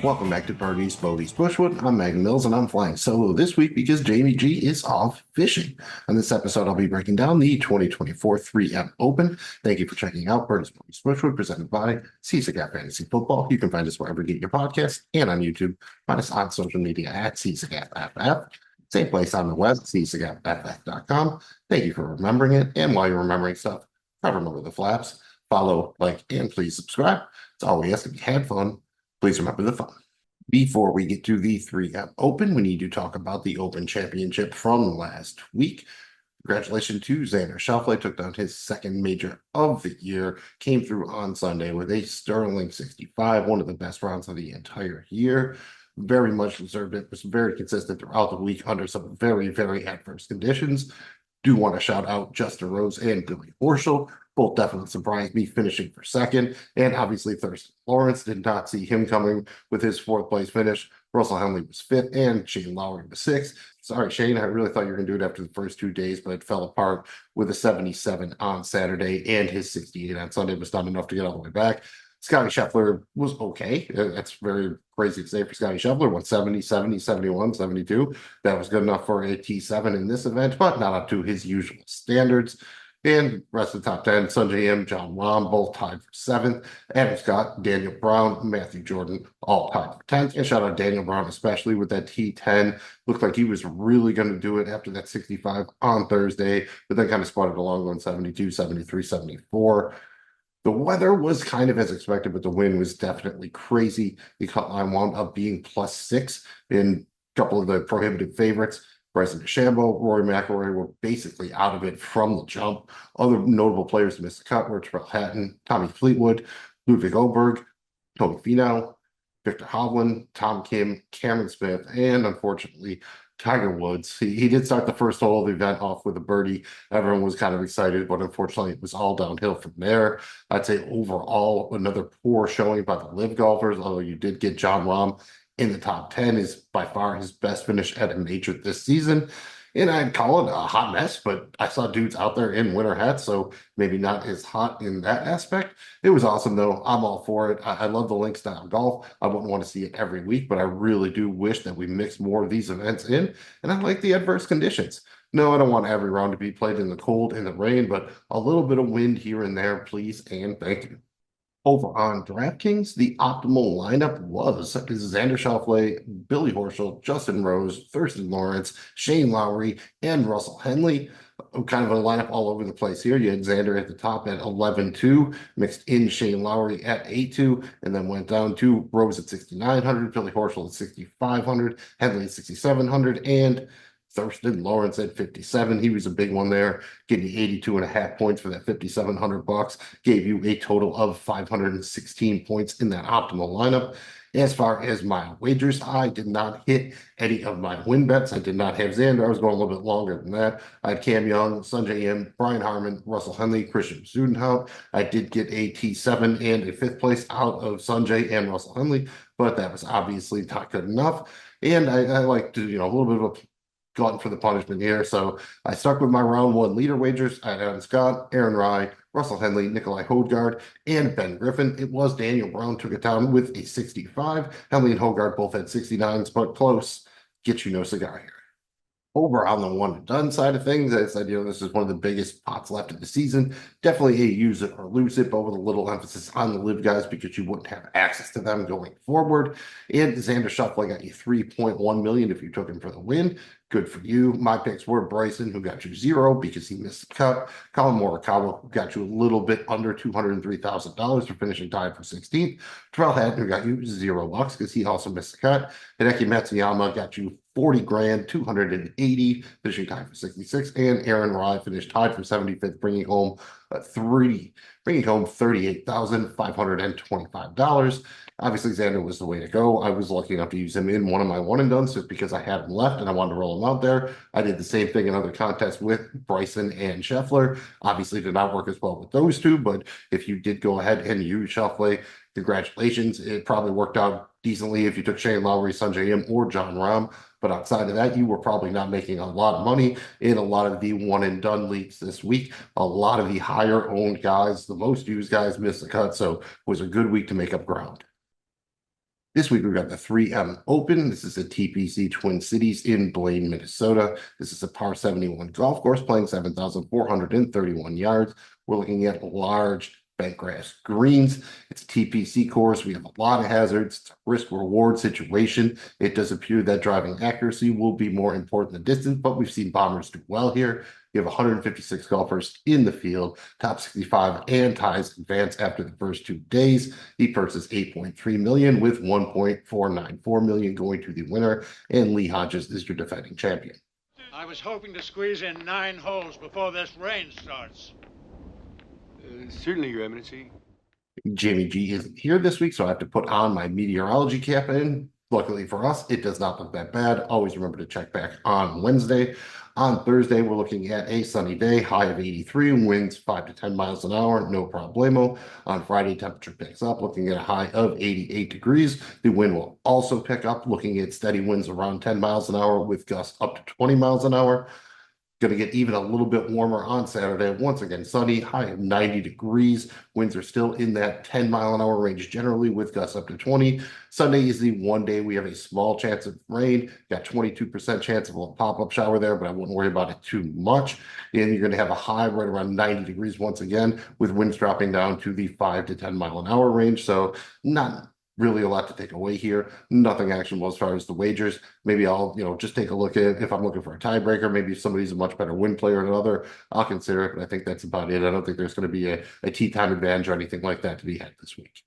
Welcome back to Birdies, Bogeys, Bushwood. I'm Magnum Mills, and I'm flying solo this week because Jamie G is off fishing. On this episode, I'll be breaking down the 2024 3M Open. Thank you for checking out Birdies, Bogeys, Bushwood, presented by CSGAP Fantasy Football. You can find us wherever you get your podcasts and on YouTube. Find us on social media at CSGAPFF. Same place on the web, CSGAPFF.com. Thank you for remembering it. And while you're remembering stuff, try to remember the flaps. Follow, like, and please subscribe. It's all we ask. If you had fun, please remember the fun. Before we get to the 3M Open, we need to talk about the Open Championship from last week. Congratulations to Xander Schauffele, took down his second major of the year, came through on Sunday with a sterling 65, one of the best rounds of the entire year. Very much deserved it, was very consistent throughout the week under some very, very adverse conditions. Do want to shout out Justin Rose and Billy Horschel. Both definitely surprised me, finishing for second. And obviously Thurston Lawrence, did not see him coming with his fourth place finish. Russell Henley was fifth and Shane Lowry was sixth. Sorry, Shane, I really thought you were going to do it after the first 2 days, but it fell apart with a 77 on Saturday, and his 68 on Sunday was not enough to get all the way back. Scotty Scheffler was okay. That's very crazy to say for Scotty Scheffler. 170, 70, 71, 72. That was good enough for a T7 in this event, but not up to his usual standards. And rest of the top 10, Sungjae Im, John Rahm, both tied for 7th. Adam Scott, Daniel Brown, Matthew Jordan, all tied for 10th. And shout out Daniel Brown, especially with that T10. Looked like he was really going to do it after that 65 on Thursday, but then kind of spotted along going 72, 73, 74. The weather was kind of as expected, but the wind was definitely crazy. The cut line wound up being +6 in a couple of the prohibitive favorites. Bryson DeChambeau, Rory McIlroy were basically out of it from the jump. Other notable players to miss the cut were Terrell Hatton, Tommy Fleetwood, Ludwig Oberg, Tony Finau, Victor Hovland, Tom Kim, Cameron Smith, and unfortunately, Tiger Woods. He did start the first hole of the event off with a birdie. Everyone was kind of excited, but unfortunately, it was all downhill from there. I'd say overall, another poor showing by the live golfers, although you did get John Rahm in the top 10, is by far his best finish at a major this season. And I'd call it a hot mess, but I saw dudes out there in winter hats, so maybe not as hot in that aspect. It was awesome, though. I'm all for it. I love the link style golf. I wouldn't want to see it every week, but I really do wish that we mix more of these events in, and I like the adverse conditions. No, I don't want every round to be played in the cold and the rain, but a little bit of wind here and there, please, and thank you. Over on DraftKings, the optimal lineup was Xander Schauffele, Billy Horschel, Justin Rose, Thurston Lawrence, Shane Lowry, and Russell Henley. Kind of a lineup all over the place here. You had Xander at the top at 11-2, mixed in Shane Lowry at 8-2, and then went down to Rose at 6,900, Billy Horschel at 6,500, Henley at 6,700, and Thurston Lawrence at 57. He was a big one there, getting 82.5 points for that $5,700. Gave you a total of 516 points in that optimal lineup. As far as my wagers, I did not hit any of my win bets. I did not have Xander. I was going a little bit longer than that. I had Cam Young, Sungjae Im, Brian Harman, Russell Henley, Christian Zudenhout. I did get a T7 and a 5th place out of Sungjae and Russell Henley, but that was obviously not good enough. And I like to, a little bit of a glutton for the punishment here. So I stuck with my round 1 leader wagers. I had Adam Scott, Aaron Rai, Russell Henley, Nikolai Hodegaard, and Ben Griffin. It was Daniel Brown took it down with a 65. Henley and Hodegaard both had 69s, but close. Get you no cigar here. Over on the one and done side of things, I said, this is one of the biggest pots left of the season. Definitely a use it or lose it, but with a little emphasis on the live guys because you wouldn't have access to them going forward. And Xander Schauffele got you $3.1 million if you took him for the win. Good for you. My picks were Bryson, who got you 0 because he missed the cut. Colin Morikawa, who got you a little bit under $203,000 for finishing tied for 16th. Terrell Hatton, who got you $0 because he also missed the cut. Hideki Matsuyama got you 40 grand, 280, finishing tied for 66. And Aaron Rai finished tied for 75th, bringing home $38,525. Obviously, Xander was the way to go. I was lucky enough to use him in one of my one and dones just because I had him left and I wanted to roll him out there. I did the same thing in other contests with Bryson and Scheffler. Obviously, did not work as well with those two, but if you did go ahead and use Scheffler, congratulations. It probably worked out decently if you took Shane Lowry, Sanjay Im, or John Rahm. But outside of that, you were probably not making a lot of money in a lot of the one and done leagues this week. A lot of the higher owned guys, the most used guys, missed the cut. So it was a good week to make up ground. This week, we've got the 3M Open. This is at TPC Twin Cities in Blaine, Minnesota. This is a par 71 golf course playing 7,431 yards. We're looking at large bentgrass greens. It's a TPC course. We have a lot of hazards. It's a risk-reward situation. It does appear that driving accuracy will be more important than distance, but we've seen bombers do well here. You have 156 golfers in the field, top 65 and ties advance after the first 2 days. He purchased 8.3 million with 1.494 million going to the winner, and Lee Hodges is your defending champion. I was hoping to squeeze in 9 holes before this rain starts. Certainly, Your Eminency. Jamie G isn't here this week, so I have to put on my meteorology cap in. Luckily for us, it does not look that bad. Always remember to check back on Wednesday. On Thursday, we're looking at a sunny day, high of 83, winds 5 to 10 miles an hour, no problemo. On Friday, temperature picks up, looking at a high of 88 degrees. The wind will also pick up, looking at steady winds around 10 miles an hour with gusts up to 20 miles an hour. Going to get even a little bit warmer on Saturday. Once again, sunny, high of 90 degrees. Winds are still in that 10-mile-an-hour range generally with gusts up to 20. Sunday is the one day we have a small chance of rain. Got 22% chance of a pop-up shower there, but I wouldn't worry about it too much. And you're going to have a high right around 90 degrees once again with winds dropping down to the 5 to 10-mile-an-hour range. So not really a lot to take away here. Nothing actionable as far as the wagers. Maybe I'll, just take a look at if I'm looking for a tiebreaker. Maybe if somebody's a much better win player than another, I'll consider it. But I think that's about it. I don't think there's going to be a tee time advantage or anything like that to be had this week.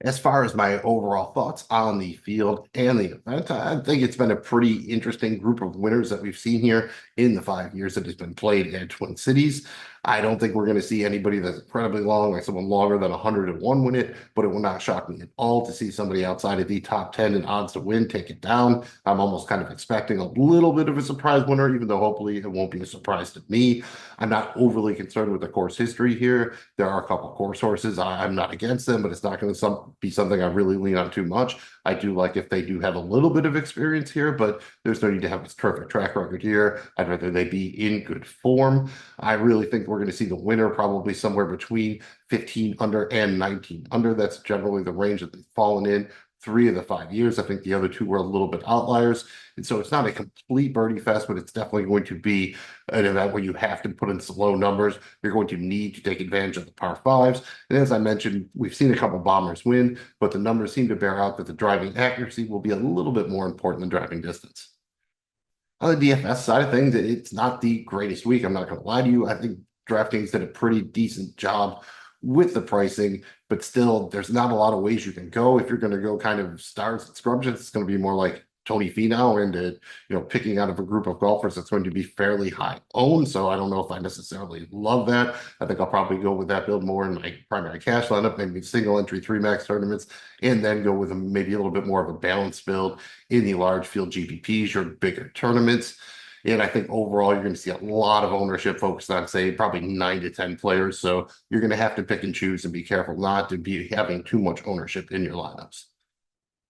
As far as my overall thoughts on the field and the event, I think it's been a pretty interesting group of winners that we've seen here in the 5 years that it's been played at Twin Cities. I don't think we're going to see anybody that's incredibly long, like someone longer than 101 win it, but it will not shock me at all to see somebody outside of the top 10 in odds to win take it down. I'm almost kind of expecting a little bit of a surprise winner, even though hopefully it won't be a surprise to me. I'm not overly concerned with the course history here. There are a couple course horses. I'm not against them, but it's not going to be something I really lean on too much. I do like if they do have a little bit of experience here, but there's no need to have this perfect track record here. I'd rather they be in good form. I really think we're going to see the winner probably somewhere between 15 under and 19 under. That's generally the range that they've fallen in 3 of the 5 years. I think the other 2 were a little bit outliers. And so it's not a complete birdie fest, but it's definitely going to be an event where you have to put in some low numbers. You're going to need to take advantage of the par 5s. And as I mentioned, we've seen a couple bombers win, but the numbers seem to bear out that the driving accuracy will be a little bit more important than driving distance. On the DFS side of things, it's not the greatest week. I'm not going to lie to you. I think DraftKings did a pretty decent job with the pricing, but still, there's not a lot of ways you can go. If you're going to go kind of stars and scrubs, it's going to be more like Tony Finau and picking out of a group of golfers that's going to be fairly high owned. So I don't know if I necessarily love that. I think I'll probably go with that build more in my primary cash lineup, maybe single entry 3 max tournaments, and then go with maybe a little bit more of a balanced build in the large field GPPs, your bigger tournaments. And I think overall, you're going to see a lot of ownership focused on, say, probably 9 to 10 players. So you're going to have to pick and choose and be careful not to be having too much ownership in your lineups.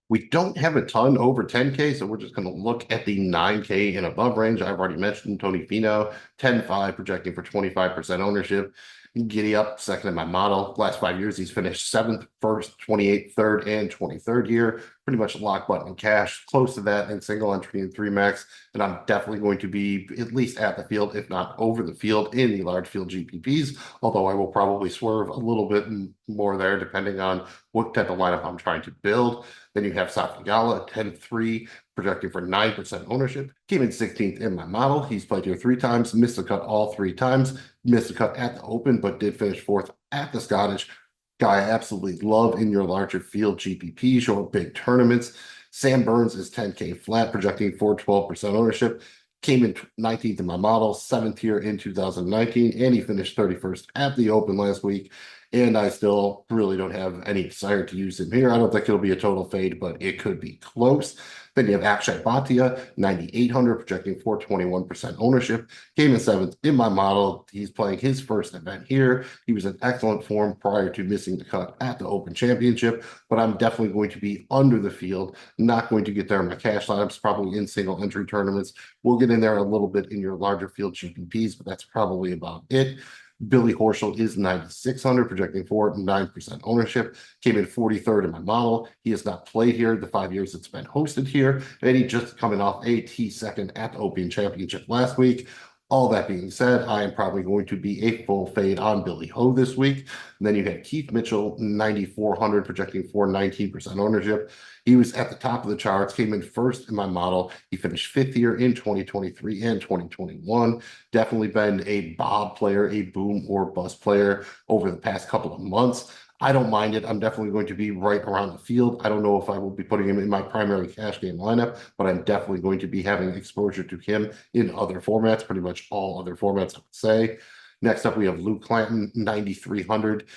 We don't have a ton over 10K, so we're just going to look at the 9K and above range. I've already mentioned Tony Finau, 10-5, projecting for 25% ownership. Giddy up, second in my model. Last 5 years, he's finished 7th, 1st, 28th, 3rd, and 23rd here. Pretty much lock button in cash, close to that in single entry and 3 max. And I'm definitely going to be at least at the field, if not over the field, in the large field GPPs. Although I will probably swerve a little bit more there, depending on what type of lineup I'm trying to build. Then you have Safi Gala, 10-3, projecting for 9% ownership. Came in 16th in my model. He's played here 3 times, missed the cut all 3 times, missed the cut at the Open, but did finish 4th at the Scottish. Guy I absolutely love in your larger field GPPs, your big tournaments. Sam Burns is 10K flat, projecting for 12% ownership. Came in 19th in my model, 7th here in 2019, and he finished 31st at the Open last week. and I still really don't have any desire to use him here. I don't think it'll be a total fade, but it could be close. Then you have Akshay Bhatia, 9,800, projecting 421% ownership. Came in 7th in my model. He's playing his first event here. He was in excellent form prior to missing the cut at the Open Championship, but I'm definitely going to be under the field, not going to get there in my cash lineups, probably in single entry tournaments. We'll get in there a little bit in your larger field GPPs, but that's probably about it. Billy Horschel is 9,600, projecting for 9% ownership. Came in 43rd in my model. He has not played here the 5 years it's been hosted here, and he just coming off a T2 at the Open Championship last week. All that being said, I am probably going to be a full fade on Billy Ho this week. And then you had Keith Mitchell, 9,400, projecting for 19% ownership. He was at the top of the charts, came in first in my model. He finished 5th here in 2023 and 2021. Definitely been a Bob player, a boom or bust player over the past couple of months. I don't mind it. I'm definitely going to be right around the field. I don't know if I will be putting him in my primary cash game lineup, but I'm definitely going to be having exposure to him in other formats, pretty much all other formats, I would say. Next up, we have Luke Clanton, 9,300,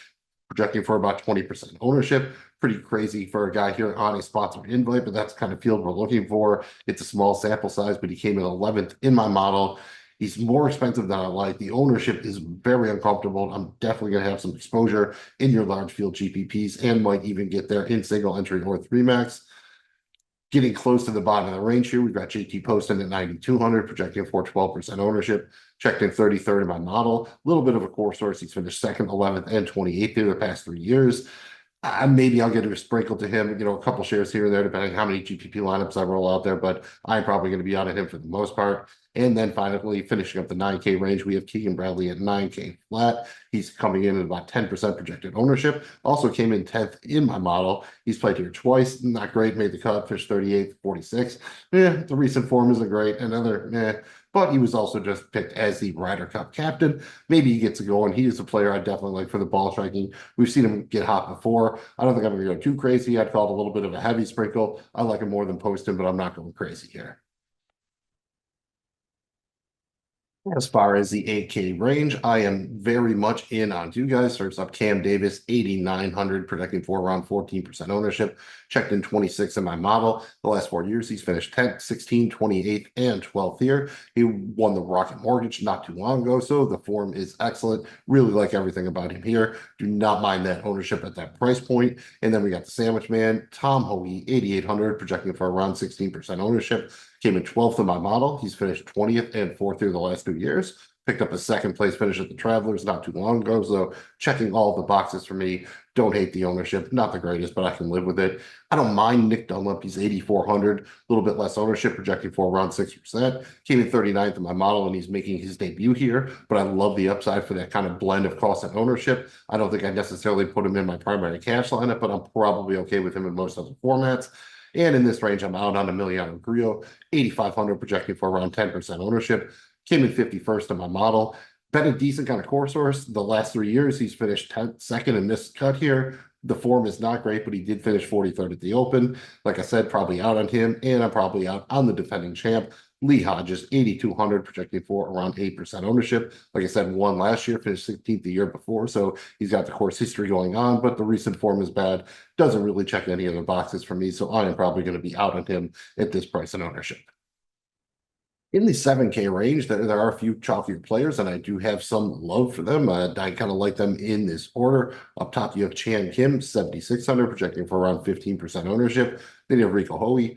projecting for about 20% ownership. Pretty crazy for a guy here on a sponsored invite, but that's the kind of field we're looking for. It's a small sample size, but he came in 11th in my model. He's more expensive than I like. The ownership is very uncomfortable. I'm definitely going to have some exposure in your large field GPPs and might even get there in single entry or 3-max. Getting close to the bottom of the range here, we've got JT Poston at 9,200, projecting for 12% ownership. Checked in 33rd in my model. A little bit of a core source. He's finished 2nd, 11th, and 28th in the past 3 years. Maybe I'll get a sprinkle to him, a couple shares here and there, depending on how many GPP lineups I roll out there, but I'm probably going to be out of him for the most part. And then finally, finishing up the 9K range, we have Keegan Bradley at 9K flat. He's coming in at about 10% projected ownership. Also came in 10th in my model. He's played here twice. Not great. Made the cut, finished 38th, 46. The recent form isn't great. But he was also just picked as the Ryder Cup captain. Maybe he gets to go, and he is a player I definitely like for the ball striking. We've seen him get hot before. I don't think I'm going to go too crazy. I'd call it a little bit of a heavy sprinkle. I like him more than Poston, but I'm not going crazy here. As far as the 8K range, I am very much in on two guys. First up, Cam Davis, 8,900, projecting for around 14% ownership. Checked in 26 in my model. The last 4 years, he's finished 10th, 16th, 28th, and 12th here. He won the Rocket Mortgage not too long ago, so the form is excellent. Really like everything about him here. Do not mind that ownership at that price point. And then we got the Sandwich Man, Tom Hoagie, 8,800, projecting for around 16% ownership. Came in 12th in my model. He's finished 20th and 4th through the last 2 years. Picked up a 2nd place finish at the Travelers not too long ago. So checking all the boxes for me. Don't hate the ownership. Not the greatest, but I can live with it. I don't mind Nick Dunlap. He's 8,400. A little bit less ownership, projecting for around 6%. Came in 39th in my model, and he's making his debut here. But I love the upside for that kind of blend of cost and ownership. I don't think I necessarily put him in my primary cash lineup, but I'm probably okay with him in most other formats. And in this range, I'm out on Emiliano Grillo, 8,500, projecting for around 10% ownership. Came in 51st in my model. Been a decent kind of core source. The last 3 years, he's finished 10th, 2nd in this cut here. The form is not great, but he did finish 43rd at the Open. Like I said, probably out on him, and I'm probably out on the defending champ, Lee Hodges, 8,200, projecting for around 8% ownership. Like I said, won last year, finished 16th the year before, so he's got the course history going on, but the recent form is bad. Doesn't really check any of the boxes for me, so I am probably going to be out on him at this price and ownership. In the 7K range, there are a few chalkier players, and I do have some love for them. I kind of like them in this order. Up top, you have Chan Kim, 7,600, projecting for around 15% ownership. Then you have Rico Hoey,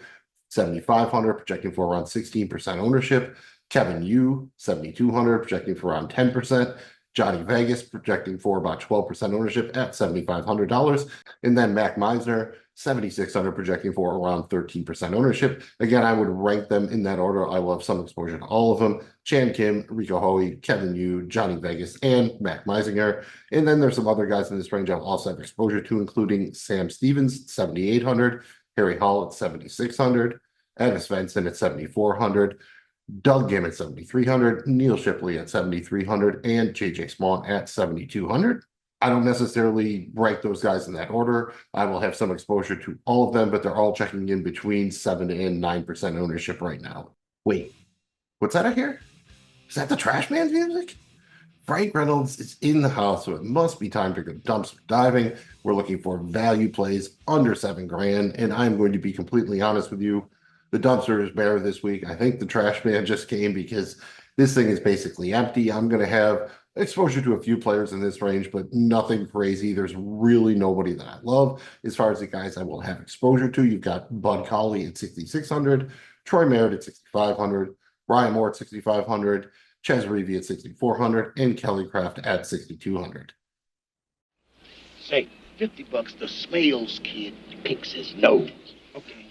7,500, projecting for around 16% ownership. Kevin Yu, 7,200, projecting for around 10%. Johnny Vegas, projecting for about 12% ownership at $7,500. And then Mac Meisner, 7,600, projecting for around 13% ownership. Again, I would rank them in that order. I will have some exposure to all of them. Chan Kim, Rico Hoey, Kevin Yu, Johnny Vegas, and Mac Meisinger. And then there's some other guys in this range I'll also have exposure to, including Sam Stevens, 7,800, Harry Hall at 7,600, Evan Svensson at 7,400, Doug Gim at 7,300, Neil Shipley at 7,300, and JJ Small at 7,200. I don't necessarily rank those guys in that order. I will have some exposure to all of them, but they're all checking in between 7 and 9% ownership right now. Wait, what's that I hear? Is that the Trash Man's music? Frank Reynolds is in the house, so it must be time to go dumpster diving. We're looking for value plays under $7,000, and I'm going to be completely honest with you. The dumpster is bare this week. I think the trash man just came because this thing is basically empty. I'm going to have exposure to a few players in this range, but nothing crazy. There's really nobody that I love. As far as the guys I will have exposure to, you've got Bud Colley at 6,600, Troy Merritt at 6,500, Ryan Moore at 6,500, Ches Reavie at 6,400, and Kelly Craft at 6,200. Say, $50 the Smales kid picks his nose. Okay,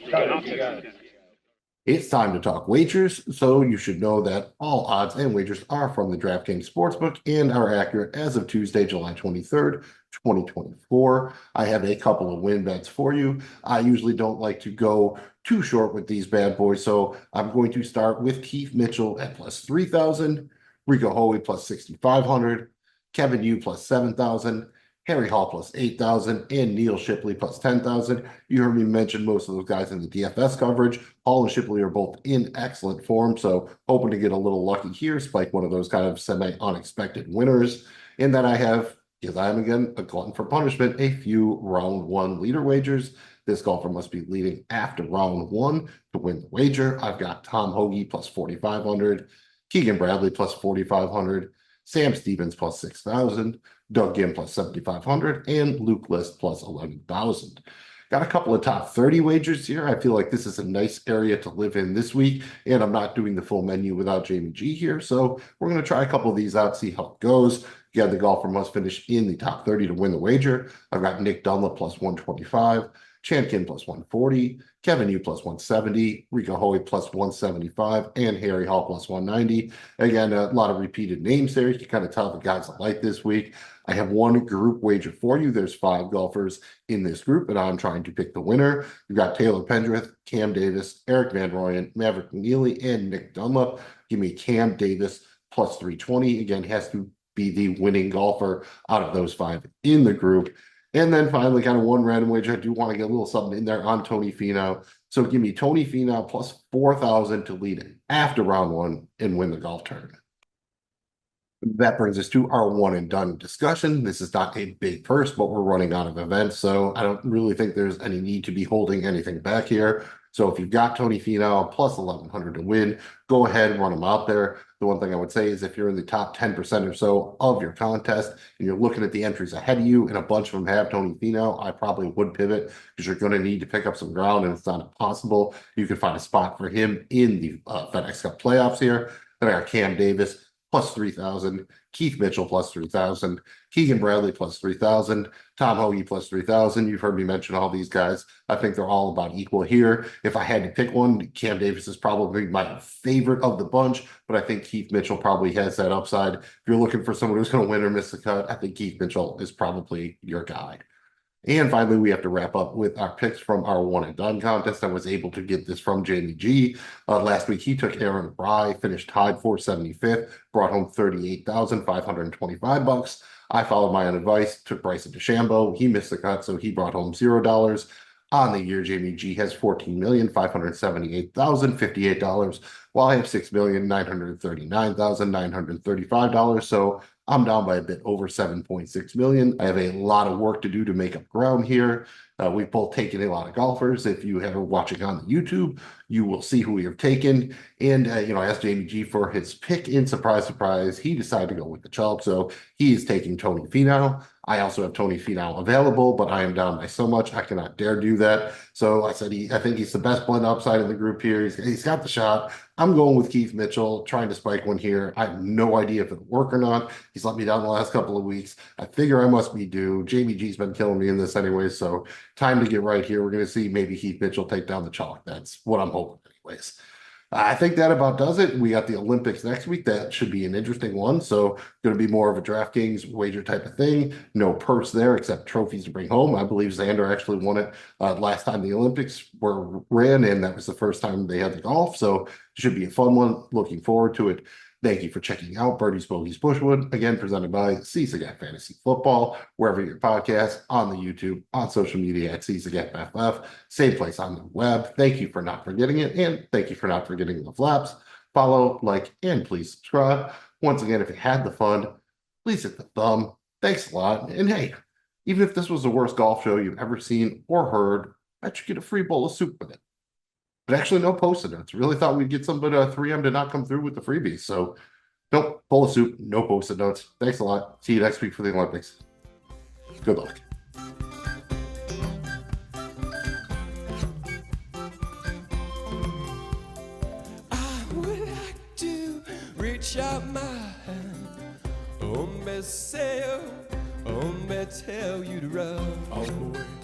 It's time to talk wagers, so you should know that all odds and wagers are from the DraftKings Sportsbook and are accurate as of Tuesday, July 23rd, 2024. I have a couple of win bets for you. I usually don't like to go too short with these bad boys, so I'm going to start with Keith Mitchell at plus 3,000, Rico Hoey plus 6,500, Kevin Yu plus 7,000, Harry Hall plus 8,000, and Neil Shipley plus 10,000. You heard me mention most of those guys in the DFS coverage. Hall and Shipley are both in excellent form, so hoping to get a little lucky here, spike one of those kind of semi-unexpected winners. And then I have, because I am again a glutton for punishment, a few round one leader wagers. This golfer must be leading after round one to win the wager. I've got Tom Hoagie plus 4,500, Keegan Bradley plus 4,500, Sam Stevens plus 6,000, Doug Gim plus 7,500, and Luke List plus 11,000. Got a couple of top 30 wagers here. I feel like this is a nice area to live in this week, and I'm not doing the full menu without Jamie G here, so we're going to try a couple of these out, see how it goes. Again, the golfer must finish in the top 30 to win the wager. I've got Nick Dunlap plus 125, Chankin plus 140, Kevin Yu plus 170, Rico Hoey plus 175, and Harry Hall plus 190. Again, a lot of repeated names there. You can kind of tell the guys I like this week. I have one group wager for you. There's 5 golfers in this group, and I'm trying to pick the winner. You've got Taylor Pendrith, Cam Davis, Eric Van Rooyen, Maverick McNeely, and Nick Dunlap. Give me Cam Davis plus 320. Again, has to be the winning golfer out of those 5 in the group. And then finally, kind of one random wager. I do want to get a little something in there on Tony Finau. So give me Tony Finau plus 4,000 to lead after round one and win the golf tournament. That brings us to our one and done discussion. This is not a big purse, but we're running out of events, so I don't really think there's any need to be holding anything back here. So if you've got Tony Finau plus 1,100 to win, go ahead and run them out there. The one thing I would say is if you're in the top 10% or so of your contest and you're looking at the entries ahead of you and a bunch of them have Tony Finau, I probably would pivot because you're going to need to pick up some ground and it's not impossible. You can find a spot for him in the FedEx Cup playoffs here. Then I got Cam Davis plus 3,000, Keith Mitchell plus 3,000, Keegan Bradley plus 3,000, Tom Hoagie plus 3,000. You've heard me mention all these guys. I think they're all about equal here. If I had to pick one, Cam Davis is probably my favorite of the bunch, but I think Keith Mitchell probably has that upside. If you're looking for someone who's going to win or miss the cut, I think Keith Mitchell is probably your guy. And finally, we have to wrap up with our picks from our one and done contest. I was able to get this from Jamie G. Last week, he took Aaron Fry, finished tied for 75th, brought home $38,525. I followed my own advice, took Bryson DeChambeau. He missed the cut, so he brought home $0. On the year, Jamie G has $14,578,058, while I have $6,939,935. So I'm down by a bit over 7.6 million. I have a lot of work to do to make up ground here. We've both taken a lot of golfers. If you are watching on the YouTube, you will see who we have taken. And, I asked Jamie G for his pick, and surprise, surprise, he decided to go with the chalk. So he is taking Tony Finau. I also have Tony Finau available, but I am down by so much I cannot dare do that. So I said I think he's the best blend upside in the group here. He's got the shot. I'm going with Keith Mitchell, trying to spike one here. I have no idea if it'll work or not. He's let me down the last couple of weeks. I figure I must be due. Jamie G's been killing me in this anyway, so time to get right here. We're going to see maybe Keith Mitchell take down the chalk. That's what I'm hoping anyways. I think that about does it. We got the Olympics next week. That should be an interesting one. So going to be more of a DraftKings wager type of thing. No purse there except trophies to bring home. I believe Xander actually won it last time the Olympics were ran, and that was the first time they had the golf. So it should be a fun one. Looking forward to it. Thank you for checking out Birdies, Bogeys, Bushwood, again presented by CSAGAT Fantasy Football, wherever your podcast, on the YouTube, on social media at CSAGAT same place on the web. Thank you for not forgetting it, and thank you for not forgetting the flaps. Follow, like, and please subscribe. Once again, if you had the fun, please hit the thumb. Thanks a lot. And hey, even if this was the worst golf show you've ever seen or heard, I bet you get a free bowl of soup with it. But actually, no Post-it notes. Really thought we'd get some, but 3M did not come through with the freebies. So, nope, bowl of soup, no Post-it notes. Thanks a lot. See you next week for the Olympics. Good luck. I would like to reach out my hand, say, tell you to run on the way.